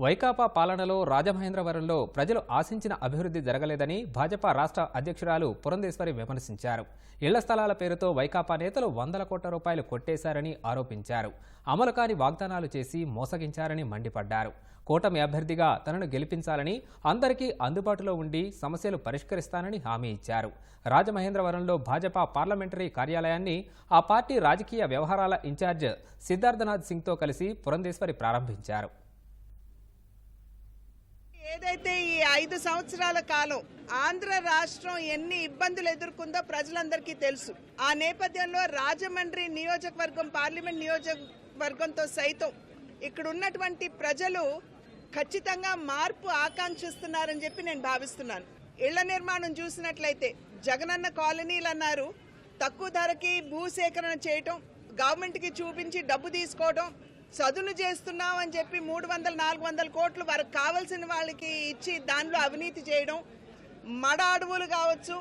వైకాపా పాలనలో రాజమహేంద్రవరంలో ప్రజలు ఆశించిన అభివృద్ధి జరగలేదని భాజపా రాష్ట్ర అధ్యక్షురాలు పురంధేశ్వరి విమర్శించారు. ఇళ్ల స్థలాల పేరుతో వైకాపా నేతలు వందల కోట్ల రూపాయలు కొట్టేశారని ఆరోపించారు. అమలు కాని వాగ్దానాలు చేసి మోసగించారని మండిపడ్డారు. కూటమి అభ్యర్థిగా తనను గెలిపించాలని, అందరికీ అందుబాటులో ఉండి సమస్యలు పరిష్కరిస్తానని హామీ ఇచ్చారు. రాజమహేంద్రవరంలో భాజపా పార్లమెంటరీ కార్యాలయాన్ని ఆ పార్టీ రాజకీయ వ్యవహారాల ఇన్ఛార్జ్ సిద్ధార్థనాథ్ సింగ్తో కలిసి పురంధేశ్వరి ప్రారంభించారు. ఏదైతే ఈ 5 సంవత్సరాల కాలం ఆంధ్ర రాష్ట్రం ఎన్ని ఇబ్బందులు ఎదుర్కొందో ప్రజలందరికీ తెలుసు. ఆ నేపథ్యంలో రాజమండ్రి నియోజకవర్గం, పార్లమెంట్ నియోజకవర్గంతో సైతం ఇక్కడ ఉన్నటువంటి ప్రజలు ఖచ్చితంగా మార్పు ఆకాంక్షిస్తున్నారని చెప్పి నేను భావిస్తున్నాను. ఇళ్ల నిర్మాణం చూసినట్లయితే జగనన్న కాలనీలు అన్నారు, తక్కువ ధరకి భూసేకరణ చేయటం, గవర్నమెంట్కి చూపించి డబ్బు తీసుకోవడం, చదును చేస్తున్నాం అని చెప్పి 300-400 కోట్లు వారికి కావాల్సిన వాళ్ళకి ఇచ్చి దానిలో అవినీతి చేయడం, మడ అడవులు కావచ్చు,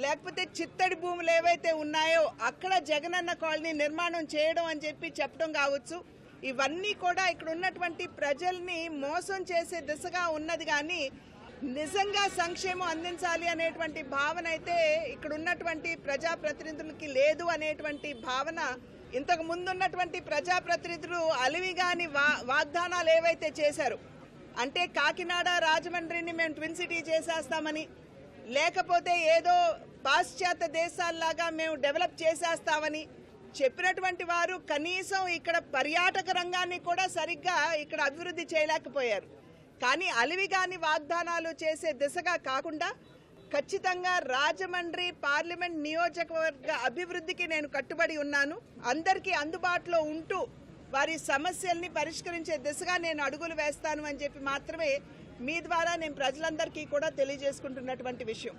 లేకపోతే చిత్తడి భూములు ఏవైతే ఉన్నాయో అక్కడ జగనన్న కాలనీ నిర్మాణం చేయడం అని చెప్పి చెప్పడం కావచ్చు. ఇవన్నీ కూడా ఇక్కడ ఉన్నటువంటి ప్రజల్ని మోసం చేసే దిశగా ఉన్నది. కానీ నిజంగా సంక్షేమం అందించాలి అనేటువంటి భావన అయితే ఇక్కడ ఉన్నటువంటి ప్రజాప్రతినిధులకి లేదు అనేటువంటి భావన ఇంతకు ముందున్నటువంటి ప్రజాప్రతినిధులు అలివిగాని వాగ్దానాలు ఏవైతే చేశారు అంటే కాకినాడ రాజమండ్రిని మేము ట్విన్ సిటీ చేసేస్తామని, లేకపోతే ఏదో పాశ్చాత్య దేశాల్లాగా మేము డెవలప్ చేసేస్తామని చెప్పినటువంటి వారు కనీసం ఇక్కడ పర్యాటక రంగాన్ని కూడా సరిగ్గా ఇక్కడ అభివృద్ధి చేయలేకపోయారు. కానీ అలివిగాని వాగ్దానాలు చేసే దిశగా కాకుండా ఖచ్చితంగా రాజమండ్రి పార్లమెంట్ నియోజకవర్గ అభివృద్ధికి నేను కట్టుబడి ఉన్నాను. అందరికీ అందుబాటులో ఉంటూ వారి సమస్యల్ని పరిష్కరించే దిశగా నేను అడుగులు వేస్తాను అని చెప్పి మాత్రమే మీ ద్వారా నేను ప్రజలందరికీ కూడా తెలియజేసుకుంటున్నటువంటి విషయం.